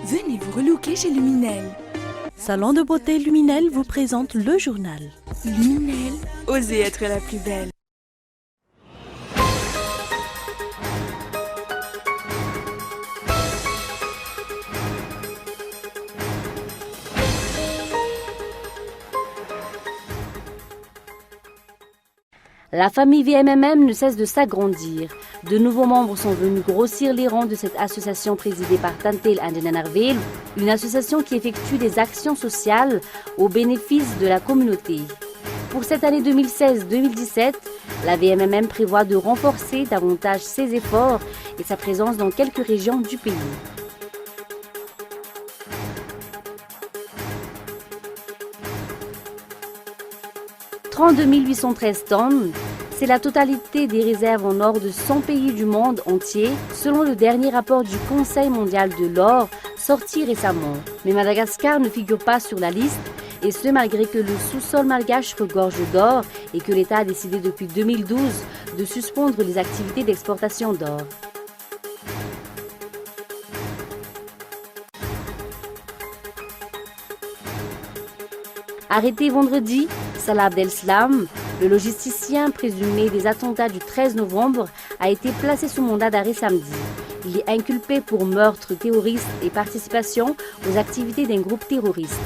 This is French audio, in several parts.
Venez vous relooker chez Luminel. Salon de beauté Luminel vous présente le journal. Luminel, osez être la plus belle. La famille VMMM ne cesse de s'agrandir. De nouveaux membres sont venus grossir les rangs de cette association présidée par Tantel Andenanarvel, une association qui effectue des actions sociales au bénéfice de la communauté. Pour cette année 2016-2017, la VMMM prévoit de renforcer davantage ses efforts et sa présence dans quelques régions du pays. « 32 813 tonnes, c'est la totalité des réserves en or de 100 pays du monde entier, selon le dernier rapport du Conseil mondial de l'or sorti récemment. Mais Madagascar ne figure pas sur la liste, et ce malgré que le sous-sol malgache regorge d'or et que l'État a décidé depuis 2012 de suspendre les activités d'exportation d'or. Arrêté vendredi, Salah Abdel-Slam, le logisticien présumé des attentats du 13 novembre, a été placé sous mandat d'arrêt samedi. Il est inculpé pour meurtre terroriste et participation aux activités d'un groupe terroriste.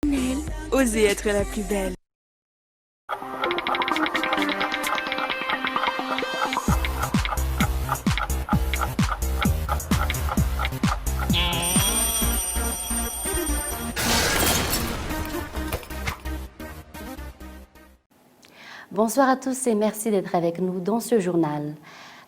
Luminel, osez être la plus belle. Bonsoir à tous et merci d'être avec nous dans ce journal.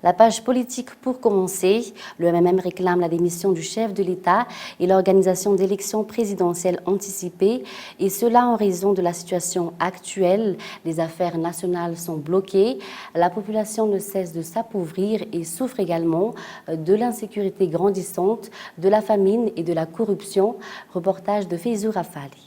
La page politique pour commencer. Le MMM réclame la démission du chef de l'État et l'organisation d'élections présidentielles anticipées, et cela en raison de la situation actuelle. Les affaires nationales sont bloquées, la population ne cesse de s'appauvrir et souffre également de l'insécurité grandissante, de la famine et de la corruption. Reportage de Feyzou Rafali.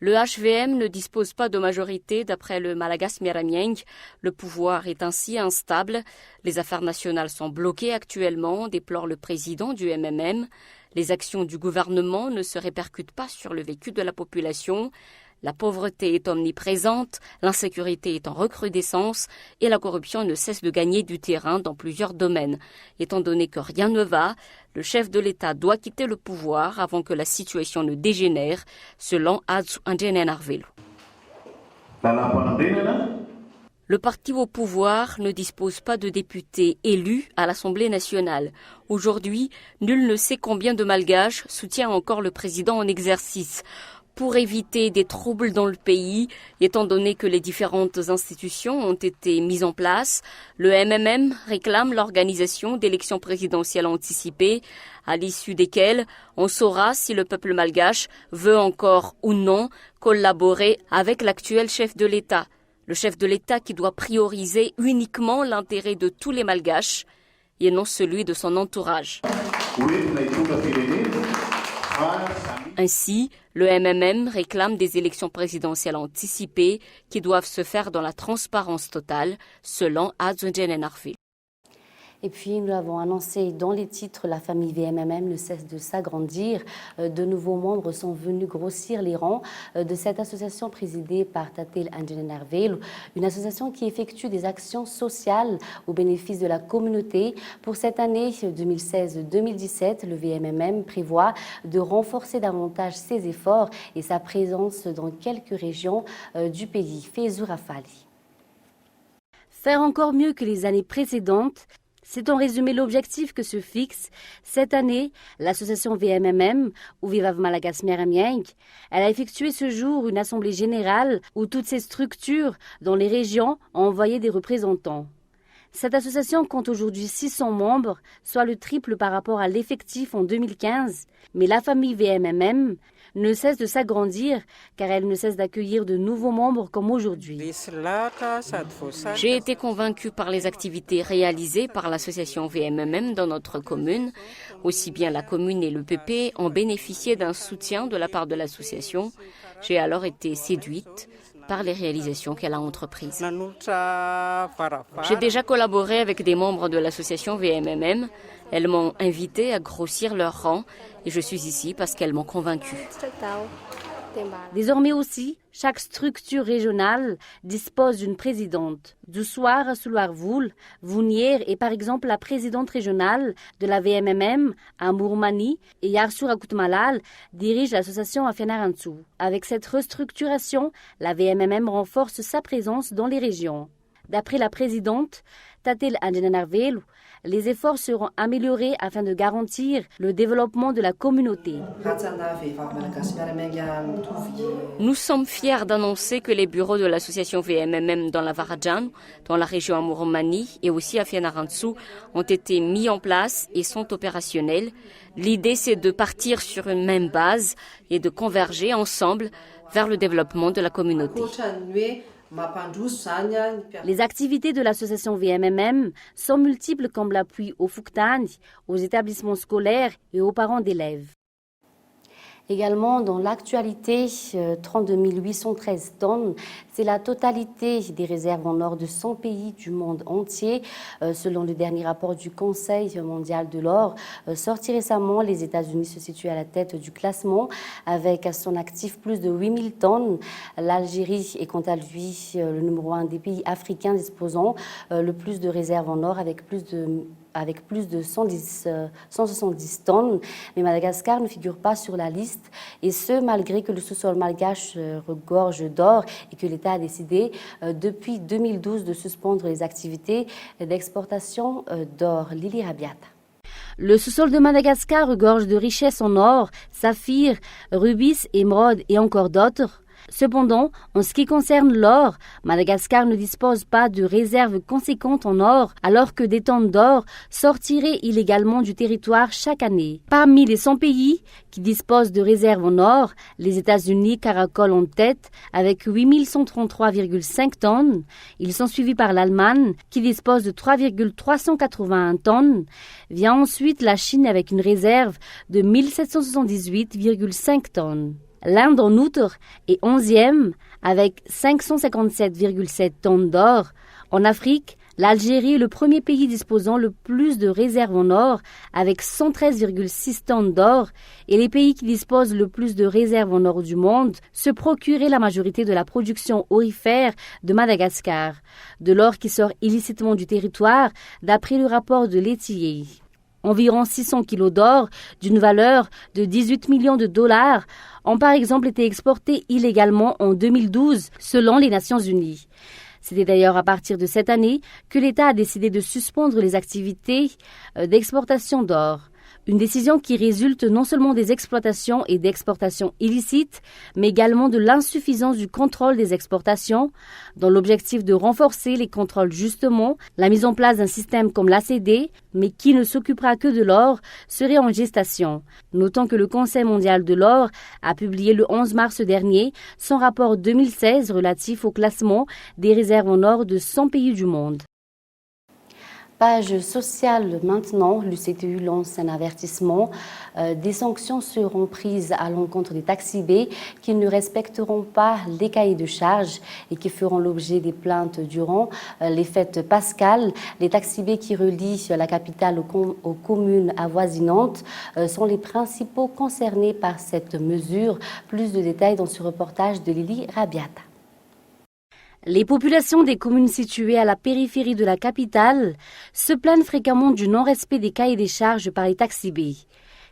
Le HVM ne dispose pas de majorité d'après le Malagas Miramieng. Le pouvoir est ainsi instable. Les affaires nationales sont bloquées actuellement, déplore le président du MMM. Les actions du gouvernement ne se répercutent pas sur le vécu de la population. La pauvreté est omniprésente, l'insécurité est en recrudescence et la corruption ne cesse de gagner du terrain dans plusieurs domaines. Étant donné que rien ne va, le chef de l'État doit quitter le pouvoir avant que la situation ne dégénère, selon Adsu Andenanarvel. Le parti au pouvoir ne dispose pas de députés élus à l'Assemblée nationale. Aujourd'hui, nul ne sait combien de Malgaches soutient encore le président en exercice. Pour éviter des troubles dans le pays, étant donné que les différentes institutions ont été mises en place, le MMM réclame l'organisation d'élections présidentielles anticipées, à l'issue desquelles on saura si le peuple malgache veut encore ou non collaborer avec l'actuel chef de l'État. Le chef de l'État qui doit prioriser uniquement l'intérêt de tous les malgaches et non celui de son entourage. Ainsi, le MMM réclame des élections présidentielles anticipées qui doivent se faire dans la transparence totale, selon Adsu Andenanarvel. Et puis, nous l'avons annoncé dans les titres, la famille VMMM ne cesse de s'agrandir. De nouveaux membres sont venus grossir les rangs de cette association présidée par Tatel Anjanenarvelu, une association qui effectue des actions sociales au bénéfice de la communauté. Pour cette année 2016-2017, le VMMM prévoit de renforcer davantage ses efforts et sa présence dans quelques régions du pays. Fezou Rafali. Faire encore mieux que les années précédentes, c'est en résumé l'objectif que se fixe cette année l'association VMMM, ou Vivav Malagas Meramieng. Elle a effectué ce jour une assemblée générale où toutes ces structures dans les régions ont envoyé des représentants. Cette association compte aujourd'hui 600 membres, soit le triple par rapport à l'effectif en 2015, mais la famille VMMM ne cesse de s'agrandir car elle ne cesse d'accueillir de nouveaux membres comme aujourd'hui. J'ai été convaincue par les activités réalisées par l'association VMMM dans notre commune. Aussi bien la commune et le PP ont bénéficié d'un soutien de la part de l'association. J'ai alors été séduite par les réalisations qu'elle a entreprises. J'ai déjà collaboré avec des membres de l'association VMMM. Elles m'ont invité à grossir leur rang et je suis ici parce qu'elles m'ont convaincue. Désormais aussi, chaque structure régionale dispose d'une présidente. Du soir à Souloirvoul, Vounière est par exemple la présidente régionale de la VMMM à Mourmani et Yarsur Akoutmalal dirige l'association à Fianarantsou. Avec cette restructuration, la VMMM renforce sa présence dans les régions. D'après la présidente, Tatel Anjanenarvelu, les efforts seront améliorés afin de garantir le développement de la communauté. Nous sommes fiers d'annoncer que les bureaux de l'association VMMM dans la Varadjan, dans la région Amouroumani et aussi à Fianarantsou ont été mis en place et sont opérationnels. L'idée, c'est de partir sur une même base et de converger ensemble vers le développement de la communauté. Les activités de l'association VMMM sont multiples comme l'appui aux Fuktani, aux établissements scolaires et aux parents d'élèves. Également, dans l'actualité, 32 813 tonnes, c'est la totalité des réserves en or de 100 pays du monde entier. Selon le dernier rapport du Conseil mondial de l'or, sorti récemment, les États-Unis se situent à la tête du classement avec à son actif plus de 8 000 tonnes. L'Algérie est quant à lui le numéro 1 des pays africains disposant le plus de réserves en or avec plus de 170 tonnes. Mais Madagascar ne figure pas sur la liste, et ce, malgré que le sous-sol malgache regorge d'or et que l'État a décidé depuis 2012 de suspendre les activités d'exportation d'or. Lili Rabiata. Le sous-sol de Madagascar regorge de richesses en or, saphir, rubis, émeraude et encore d'autres. Cependant, en ce qui concerne l'or, Madagascar ne dispose pas de réserves conséquentes en or, alors que des tonnes d'or sortiraient illégalement du territoire chaque année. Parmi les 100 pays qui disposent de réserves en or, les États-Unis caracolent en tête avec 8 133,5 tonnes. Ils sont suivis par l'Allemagne qui dispose de 3,381 tonnes. Vient ensuite la Chine avec une réserve de 1778,5 tonnes. L'Inde, en outre, est 11e avec 557,7 tonnes d'or. En Afrique, l'Algérie est le premier pays disposant le plus de réserves en or avec 113,6 tonnes d'or, et les pays qui disposent le plus de réserves en or du monde se procuraient la majorité de la production aurifère de Madagascar, de l'or qui sort illicitement du territoire d'après le rapport de l'Étier. Environ 600 kilos d'or d'une valeur de 18 millions de dollars ont par exemple été exportés illégalement en 2012 selon les Nations Unies. C'était d'ailleurs à partir de cette année que l'État a décidé de suspendre les activités d'exportation d'or. Une décision qui résulte non seulement des exploitations et d'exportations illicites, mais également de l'insuffisance du contrôle des exportations, dans l'objectif de renforcer les contrôles justement, la mise en place d'un système comme l'ACD, mais qui ne s'occupera que de l'or, serait en gestation. Notons que le Conseil mondial de l'or a publié le 11 mars dernier son rapport 2016 relatif au classement des réserves en or de 100 pays du monde. Page sociale maintenant, l'UCTU lance un avertissement. Des sanctions seront prises à l'encontre des taxibés qui ne respecteront pas les cahiers de charges et qui feront l'objet des plaintes durant les fêtes pascales. Les taxibés qui relient la capitale aux communes avoisinantes sont les principaux concernés par cette mesure. Plus de détails dans ce reportage de Lily Rabiata. Les populations des communes situées à la périphérie de la capitale se plaignent fréquemment du non-respect des cahiers des charges par les taxibés.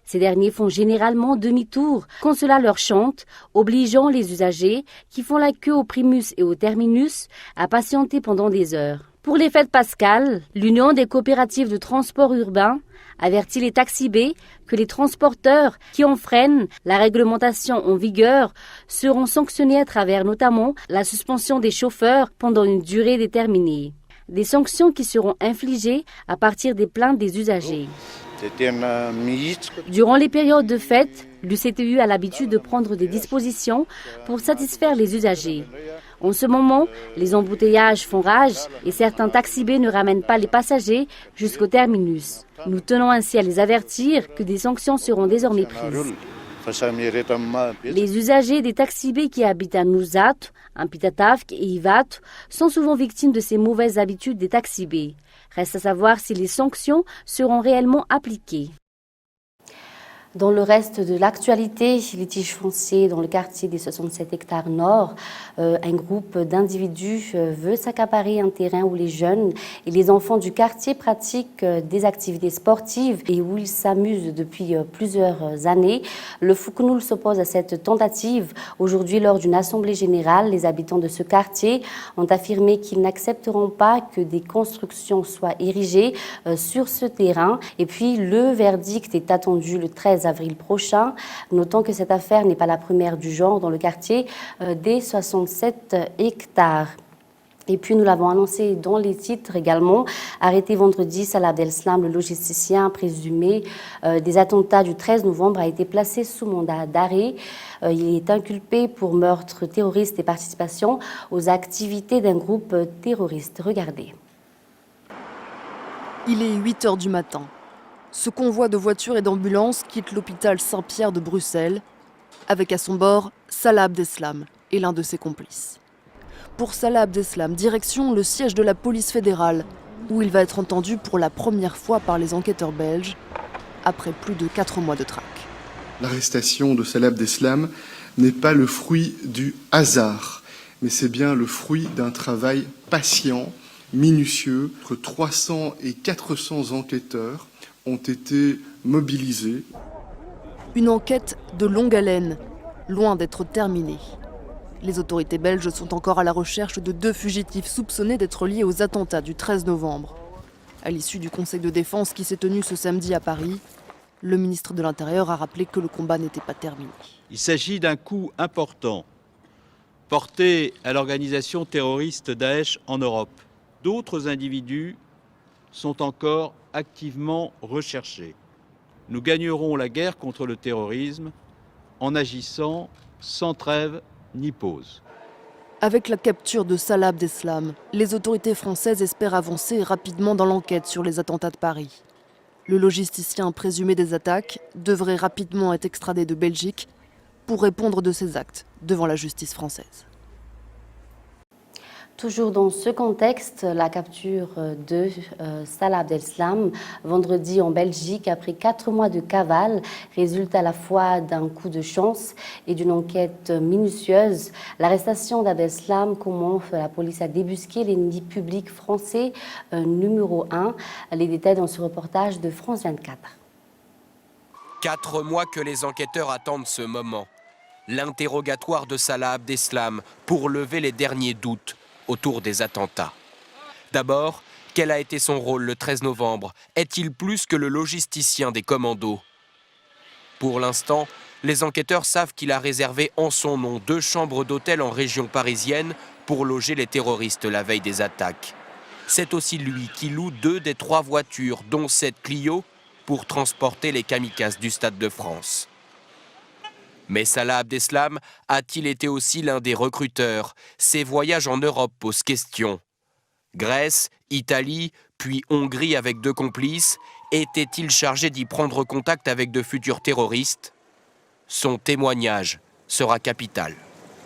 Ces derniers font généralement demi-tour quand cela leur chante, obligeant les usagers qui font la queue au primus et au terminus à patienter pendant des heures. Pour les fêtes pascales, l'Union des coopératives de transport urbain avertit les taxibés que les transporteurs qui enfreignent la réglementation en vigueur seront sanctionnés à travers notamment la suspension des chauffeurs pendant une durée déterminée. Des sanctions qui seront infligées à partir des plaintes des usagers. Durant les périodes de fête, l'UCTU a l'habitude de prendre des dispositions pour satisfaire les usagers. En ce moment, les embouteillages font rage et certains taxibés ne ramènent pas les passagers jusqu'au terminus. Nous tenons ainsi à les avertir que des sanctions seront désormais prises. Les usagers des taxibés qui habitent à Nouzat, Ampitatavk et Ivat sont souvent victimes de ces mauvaises habitudes des taxibés. Reste à savoir si les sanctions seront réellement appliquées. Dans le reste de l'actualité, litige foncier dans le quartier des 67 hectares nord, un groupe d'individus veut s'accaparer un terrain où les jeunes et les enfants du quartier pratiquent des activités sportives et où ils s'amusent depuis plusieurs années. Le Foucnoul s'oppose à cette tentative. Aujourd'hui, lors d'une assemblée générale, les habitants de ce quartier ont affirmé qu'ils n'accepteront pas que des constructions soient érigées sur ce terrain. Et puis, le verdict est attendu le 13 avril prochain. Notons que cette affaire n'est pas la première du genre dans le quartier des 67 hectares. Et puis, nous l'avons annoncé dans les titres également. Arrêté vendredi, Salah Abdeslam, le logisticien présumé des attentats du 13 novembre, a été placé sous mandat d'arrêt. Il est inculpé pour meurtre terroriste et participation aux activités d'un groupe terroriste. Regardez. Il est 8h du matin. Ce convoi de voitures et d'ambulances quitte l'hôpital Saint-Pierre de Bruxelles, avec à son bord Salah Abdeslam et l'un de ses complices. Pour Salah Abdeslam, direction le siège de la police fédérale, où il va être entendu pour la première fois par les enquêteurs belges, après plus de 4 mois de traque. L'arrestation de Salah Abdeslam n'est pas le fruit du hasard, mais c'est bien le fruit d'un travail patient, minutieux. Entre 300 et 400 enquêteurs ont été mobilisés. Une enquête de longue haleine, loin d'être terminée. Les autorités belges sont encore à la recherche de 2 fugitifs soupçonnés d'être liés aux attentats du 13 novembre. À l'issue du conseil de défense qui s'est tenu ce samedi à Paris, le ministre de l'Intérieur a rappelé que le combat n'était pas terminé. Il s'agit d'un coup important porté à l'organisation terroriste Daesh en Europe. D'autres individus sont encore activement recherchés. Nous gagnerons la guerre contre le terrorisme en agissant sans trêve ni pause. Avec la capture de Salah Abdeslam, les autorités françaises espèrent avancer rapidement dans l'enquête sur les attentats de Paris. Le logisticien présumé des attaques devrait rapidement être extradé de Belgique pour répondre de ses actes devant la justice française. Toujours dans ce contexte, la capture de Salah Abdeslam vendredi en Belgique après 4 mois de cavale résulte à la fois d'un coup de chance et d'une enquête minutieuse. L'arrestation d'Abdeslam comment la police a débusqué l'ennemi public français numéro 1. Les détails dans ce reportage de France 24. 4 mois que les enquêteurs attendent ce moment. L'interrogatoire de Salah Abdeslam pour lever les derniers doutes autour des attentats. D'abord, quel a été son rôle le 13 novembre? Est-il plus que le logisticien des commandos? Pour l'instant, les enquêteurs savent qu'il a réservé en son nom 2 chambres d'hôtel en région parisienne pour loger les terroristes la veille des attaques. C'est aussi lui qui loue 2 des 3 voitures, dont 7 Clio, pour transporter les kamikazes du Stade de France. Mais Salah Abdeslam a-t-il été aussi l'un des recruteurs? Ses voyages en Europe posent question. Grèce, Italie, puis Hongrie avec 2 complices. Était-il chargé d'y prendre contact avec de futurs terroristes? Son témoignage sera capital.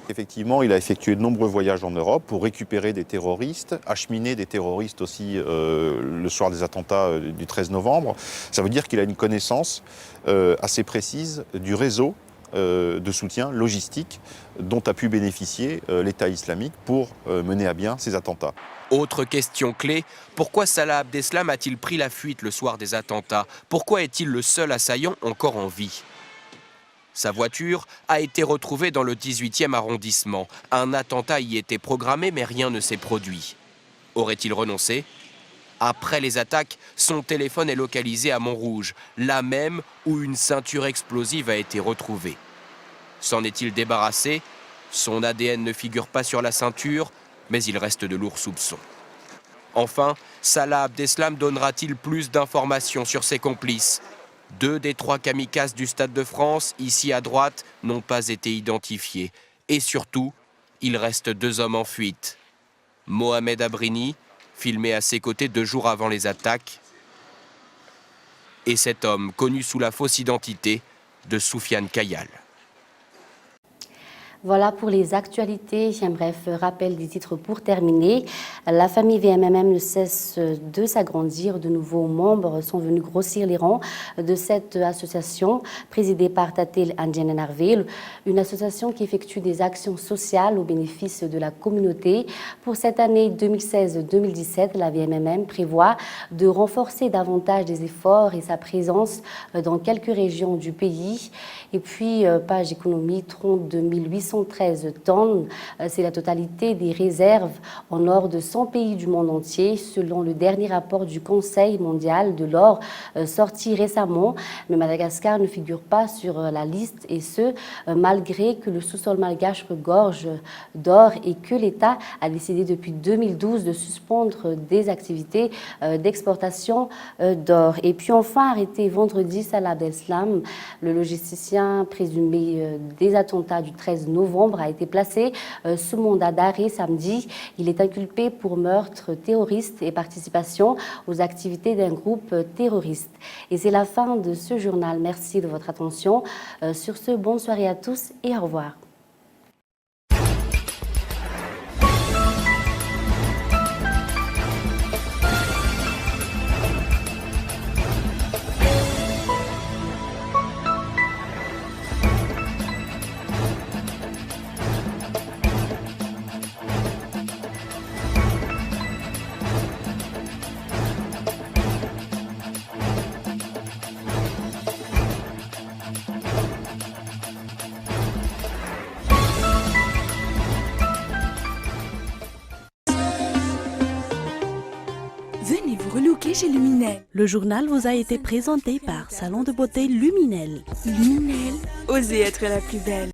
Effectivement, il a effectué de nombreux voyages en Europe pour récupérer des terroristes, acheminer des terroristes aussi le soir des attentats du 13 novembre. Ça veut dire qu'il a une connaissance assez précise du réseau de soutien logistique dont a pu bénéficier l'État islamique pour mener à bien ces attentats. Autre question clé, pourquoi Salah Abdeslam a-t-il pris la fuite le soir des attentats? Pourquoi est-il le seul assaillant encore en vie? Sa voiture a été retrouvée dans le 18e arrondissement. Un attentat y était programmé, mais rien ne s'est produit. Aurait-il renoncé? Après les attaques, son téléphone est localisé à Montrouge, là même où une ceinture explosive a été retrouvée. S'en est-il débarrassé? Son ADN ne figure pas sur la ceinture, mais il reste de lourds soupçons. Enfin, Salah Abdeslam donnera-t-il plus d'informations sur ses complices? 2 des 3 kamikazes du Stade de France, ici à droite, n'ont pas été identifiés. Et surtout, il reste 2 hommes en fuite. Mohamed Abrini, filmé à ses côtés 2 jours avant les attaques, et cet homme connu sous la fausse identité de Soufiane Kayal. Voilà pour les actualités. Un bref rappel des titres pour terminer. La famille VMMM ne cesse de s'agrandir. De nouveaux membres sont venus grossir les rangs de cette association présidée par Tatel Andjenenarville, une association qui effectue des actions sociales au bénéfice de la communauté. Pour cette année 2016-2017, la VMMM prévoit de renforcer davantage les efforts et sa présence dans quelques régions du pays. Et puis, page économie, 32 813 tonnes. C'est la totalité des réserves en or de 100 pays du monde entier, selon le dernier rapport du Conseil mondial de l'or sorti récemment. Mais Madagascar ne figure pas sur la liste, et ce, malgré que le sous-sol malgache regorge d'or et que l'État a décidé depuis 2012 de suspendre des activités d'exportation d'or. Et puis enfin, arrêté vendredi, Salah Abdeslam, le logisticien présumé des attentats du 13 novembre, a été placé sous mandat d'arrêt samedi. Il est inculpé pour meurtre terroriste et participation aux activités d'un groupe terroriste. Et c'est la fin de ce journal. Merci de votre attention. Sur ce, bonne soirée à tous et au revoir. Venez vous relooker chez Luminel. Le journal vous a été présenté par Salon de beauté Luminel. Luminel, osez être la plus belle.